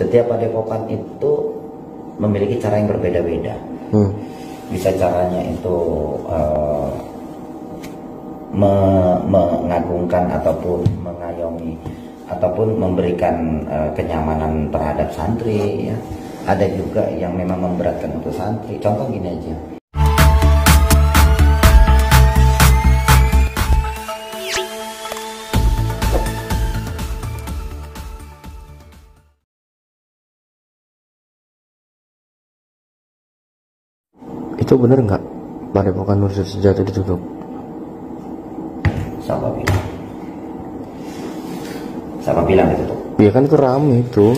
Setiap padepokan itu memiliki cara yang berbeda-beda. Bisa caranya itu mengagungkan ataupun mengayomi ataupun memberikan kenyamanan terhadap santri ya. Ada juga yang memang memberatkan untuk santri. Contoh gini aja. Itu bener nggak Padepokan Nur Sejati ditutup? Siapa bilang? Siapa bilang ditutup? Iya kan itu rame itu.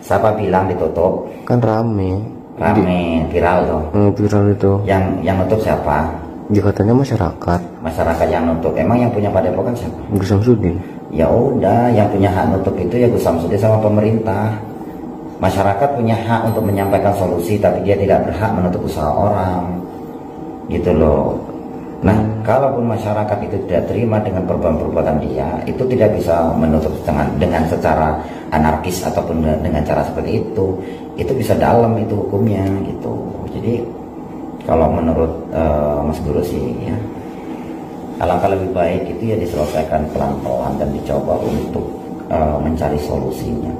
Siapa bilang ditutup? Kan rame. Rame, viral tuh. Viral itu. Yang nutup siapa? Ya katanya masyarakat. Masyarakat yang nutup. Emang yang punya padepokan siapa? Gus Samsudin. Ya udah, yang punya hak nutup itu ya Gus Samsudin sama pemerintah. Masyarakat punya hak untuk menyampaikan solusi, tapi dia tidak berhak menutup usaha orang, gitu loh. Nah, kalaupun masyarakat itu tidak terima dengan perbuatan dia, itu tidak bisa menutup dengan secara anarkis ataupun dengan cara seperti itu bisa dalam itu hukumnya, gitu. Jadi, kalau menurut Mas Guru sih, ya, alangkah lebih baik itu ya diselesaikan pelan-pelan dan dicoba untuk mencari solusinya.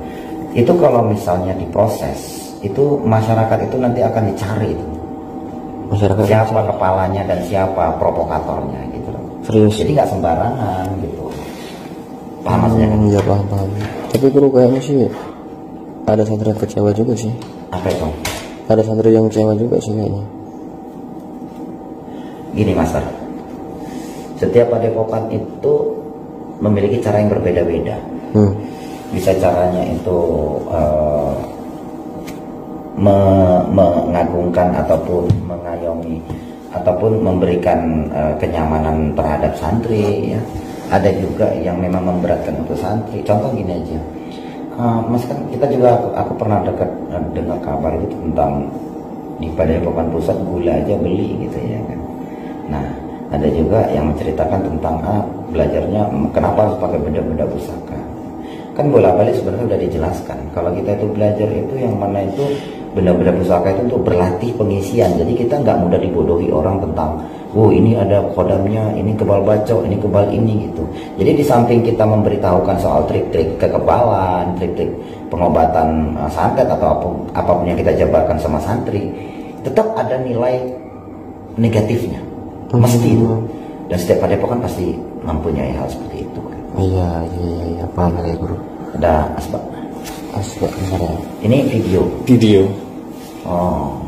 Itu kalau misalnya diproses, itu masyarakat itu nanti akan dicari itu. Masyarakat siapa kepalanya dan siapa provokatornya gitu loh. Serius. Jadi nggak sembarangan gitu. Paham maksudnya kan? Iya paham. Tapi guru kayaknya sih ada santri yang kecewa juga sih. Apa itu? Ada santri yang kecewa juga sih kayaknya. Gini Master, setiap padepokan itu memiliki cara yang berbeda-beda. Bisa caranya itu mengagungkan ataupun mengayomi ataupun memberikan kenyamanan terhadap santri ya. Ada juga yang memang memberatkan untuk santri. Contoh gini aja, Mas kan kita juga aku pernah dengar kabar itu tentang di Padepokan Pusat gula aja beli gitu ya kan. Nah ada juga yang menceritakan tentang belajarnya kenapa harus pakai benda-benda pusaka. Kan bola-balik sebenarnya sudah dijelaskan kalau kita itu belajar itu yang mana itu benda-benda pusaka itu untuk berlatih pengisian. Jadi kita nggak mudah dibodohi orang tentang ini ada kodamnya, ini kebal bacok, ini kebal ini gitu. Jadi di samping kita memberitahukan soal trik-trik kekebalan, trik-trik pengobatan santet atau apapun yang kita jabarkan sama santri, tetap ada nilai negatifnya mesti itu. Dan setiap padepokan pasti mempunyai hal seperti itu. Iya paham ya guru. Ada asbak benar ya. Ini video. Oh.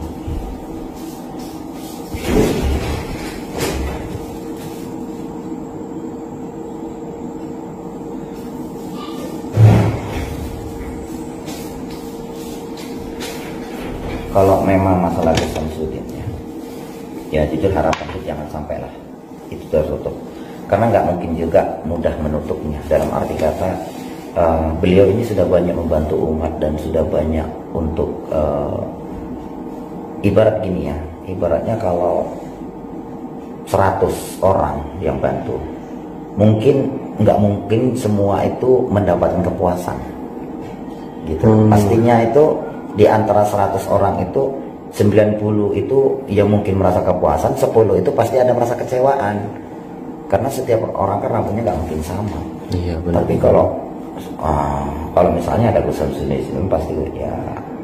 Kalau memang masalah Gus Samsudin ya jujur harapan itu jangan sampailah itu tertutup. Karena nggak mungkin juga mudah menutupnya. Dalam arti kata beliau ini sudah banyak membantu umat dan sudah banyak untuk ibarat gini ya, ibaratnya kalau 100 orang yang bantu, nggak mungkin semua itu mendapatkan kepuasan gitu. Pastinya itu di antara 100 orang itu 90 itu ya mungkin merasa kepuasan, 10 itu pasti ada merasa kecewaan. Karena setiap orang kan rambutnya nggak mungkin sama. Iya, benar. Tapi kalau misalnya ada Gus Samsudin pasti ya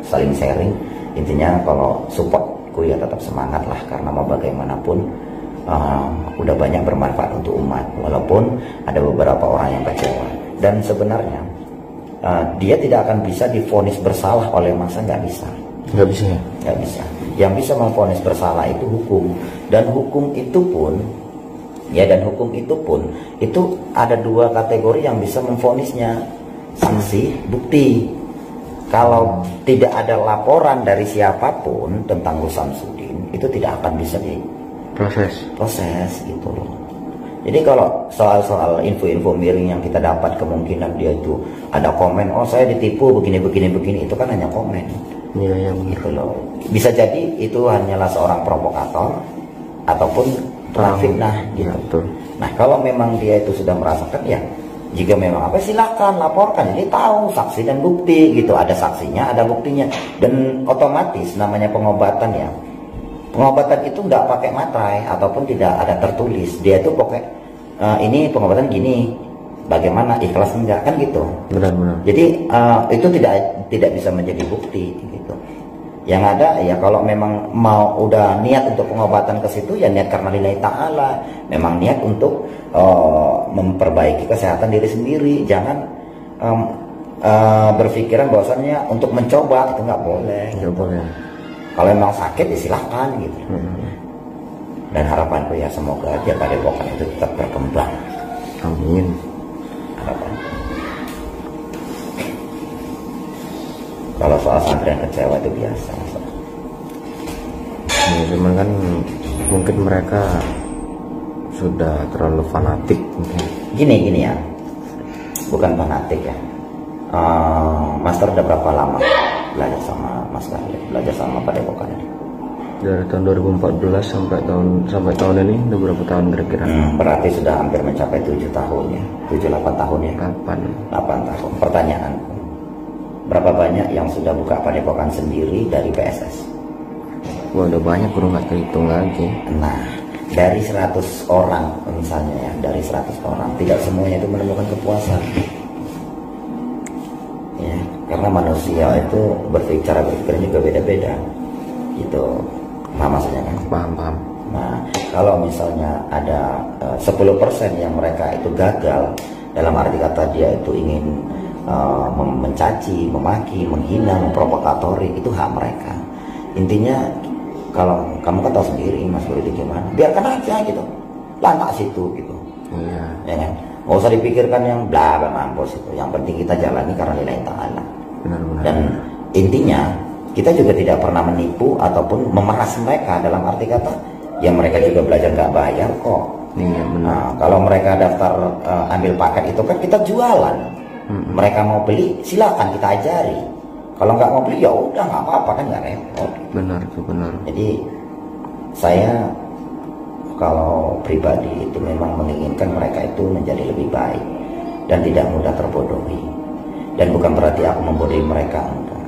saling sharing. Intinya kalau supportku ya tetap semangat lah, karena mau bagaimanapun udah banyak bermanfaat untuk umat. Walaupun ada beberapa orang yang kecewa. Dan sebenarnya dia tidak akan bisa divonis bersalah oleh massa, nggak bisa. Nggak bisa ya? Nggak bisa. Yang bisa memvonis bersalah itu hukum. Dan hukum itu pun itu ada 2 kategori yang bisa memvonisnya, saksi, bukti. Kalau tidak ada laporan dari siapapun tentang Gus Samsudin, itu tidak akan bisa diproses gitu loh. Jadi kalau soal info-info miring yang kita dapat, kemungkinan dia itu ada komen, saya ditipu begini, itu kan hanya komen. Iya gitu loh. Bisa jadi itu hanyalah seorang provokator ataupun fitnah gitu. Nah kalau memang dia itu sudah merasakan ya Jika memang apa, silakan laporkan, ini tahu saksi dan bukti gitu, ada saksinya, ada buktinya, dan otomatis namanya pengobatan ya. Pengobatan itu nggak pakai materai ataupun tidak ada tertulis, dia itu pakai ini pengobatan gini, bagaimana ikhlas enggak kan gitu. Benar-benar. Jadi itu tidak bisa menjadi bukti gitu. Yang ada ya kalau memang mau udah niat untuk pengobatan ke situ ya niat karena lillahi ta'ala, memang niat untuk memperbaiki kesehatan diri sendiri, jangan berpikiran bahwasannya untuk mencoba, itu nggak boleh. Nggak boleh. Kalau memang sakit ya silahkan gitu. Dan harapanku ya semoga dia Padepokan itu tetap berkembang. Amin. Harapan. Kalau soal santri yang kecewa itu biasa. Ya, cuman kan mungkin mereka sudah terlalu fanatik mungkin. Gini ya, bukan fanatik ya. Master udah berapa lama belajar sama Mas Khalid, belajar sama Padepokan ini? Dari tahun 2014 sampai tahun ini udah berapa tahun kira-kira? Berarti sudah hampir mencapai 7 tahun ya, 7-8 tahun ya. 8 tahun. Pertanyaan, berapa banyak yang sudah buka Padepokan sendiri dari PSS? Wah, udah banyak, kurang nggak terhitung lagi. Nah, dari 100 orang misalnya ya, dari 100 orang tidak semuanya itu menemukan kepuasan. Ya, karena manusia itu cara berpikirnya juga beda-beda. Gitu. Paham maksudnya kan? Paham. Nah, kalau misalnya ada 10% yang mereka itu gagal, dalam arti kata dia itu ingin mencaci, memaki, menghina, memprovokatori, itu hak mereka. Intinya kalau kamu kan tahu sendiri Mas Budi gimana, biarkan aja gitu, lantak situ gitu. Iya. Ya kan? Nggak usah dipikirkan yang bla bla mampus itu. Yang penting kita jalani karena lillahi ta'ala. Benar-benar. Dan intinya kita juga tidak pernah menipu ataupun memeras mereka, dalam arti kata ya mereka juga belajar nggak bayar kok. Iya, benar. Nah, kalau mereka daftar ambil paket itu kan kita jualan. Mereka mau beli silakan kita ajari. Kalau nggak mau beli ya udah nggak apa-apa, kan nggak repot. Benar itu benar. Jadi saya kalau pribadi itu memang menginginkan mereka itu menjadi lebih baik dan tidak mudah terbodohi. Dan bukan berarti aku membodohi mereka, enggak.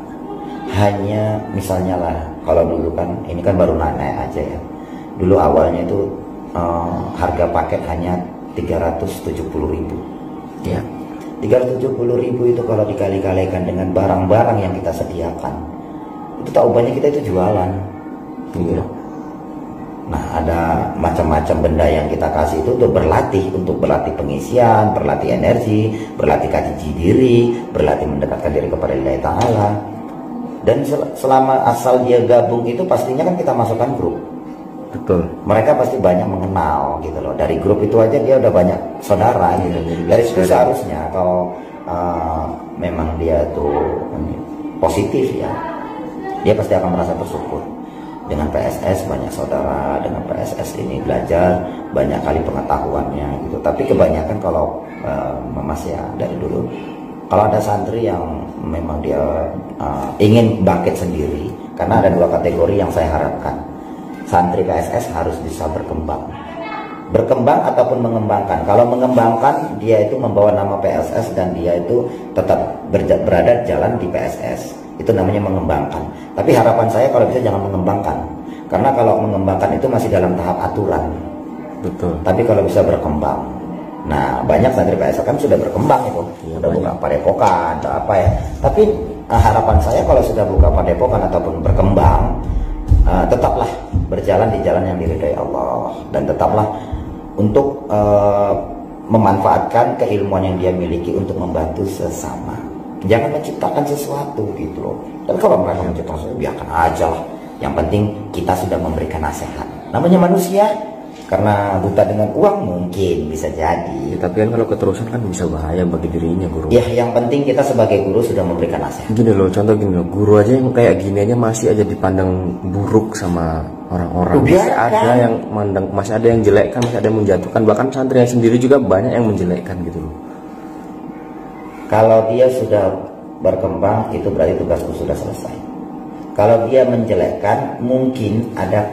Hanya misalnya lah, kalau dulu kan ini kan baru naik aja ya. Dulu awalnya itu harga paket hanya 370.000. Ya. 370.000 itu kalau dikali-kalikan dengan barang-barang yang kita sediakan, itu tahu banyak kita itu jualan. Gitu. Nah, ada macam-macam benda yang kita kasih itu untuk berlatih pengisian, berlatih energi, berlatih kaji diri, berlatih mendekatkan diri kepada Allah Ta'ala. Dan selama asal dia gabung itu pastinya kan kita masukkan grup. Betul. Mereka pasti banyak mengenal gitu loh. Dari grup itu aja dia udah banyak saudara gitu. Dari situ seharusnya kalau memang dia tuh positif ya, dia pasti akan merasa bersyukur. Dengan PSS banyak saudara, dengan PSS ini belajar banyak kali pengetahuannya gitu. Tapi kebanyakan kalau Mas ya dari dulu, kalau ada santri yang memang dia ingin bangkit sendiri, karena ada 2 kategori yang saya harapkan. Santri PSS harus bisa berkembang ataupun mengembangkan. Kalau mengembangkan, dia itu membawa nama PSS dan dia itu tetap berada jalan di PSS. Itu namanya mengembangkan. Tapi harapan saya kalau bisa jangan mengembangkan, karena kalau mengembangkan itu masih dalam tahap aturan. Betul. Tapi kalau bisa berkembang, nah banyak santri PSS kan sudah berkembang itu, sudah buka Padepokan atau apa ya. Tapi harapan saya kalau sudah buka Padepokan ataupun berkembang, tetaplah berjalan di jalan yang diridhai Allah, dan tetaplah untuk memanfaatkan keilmuan yang dia miliki untuk membantu sesama. Jangan menciptakan sesuatu gitu loh. Tapi kalau mereka menciptakan sesuatu, biarkan aja lah. Yang penting kita sudah memberikan nasihat. Namanya manusia, karena buta dengan uang mungkin bisa jadi. Ya, tapi kan kalau keterusan kan bisa bahaya bagi dirinya, guru. Ya, yang penting kita sebagai guru sudah memberikan nasihat. Gini loh, contoh gini loh, guru aja yang kayak gini aja masih aja dipandang buruk sama orang-orang. Masih ada yang jelekkan, masih ada yang menjatuhkan. Bahkan santri yang sendiri juga banyak yang menjelekkan gitu loh. Kalau dia sudah berkembang, itu berarti tugasku sudah selesai. Kalau dia menjelekkan, mungkin ada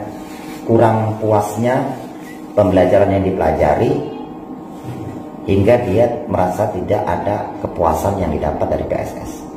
kurang puasnya pembelajaran yang dipelajari, hingga dia merasa tidak ada kepuasan yang didapat dari PSS.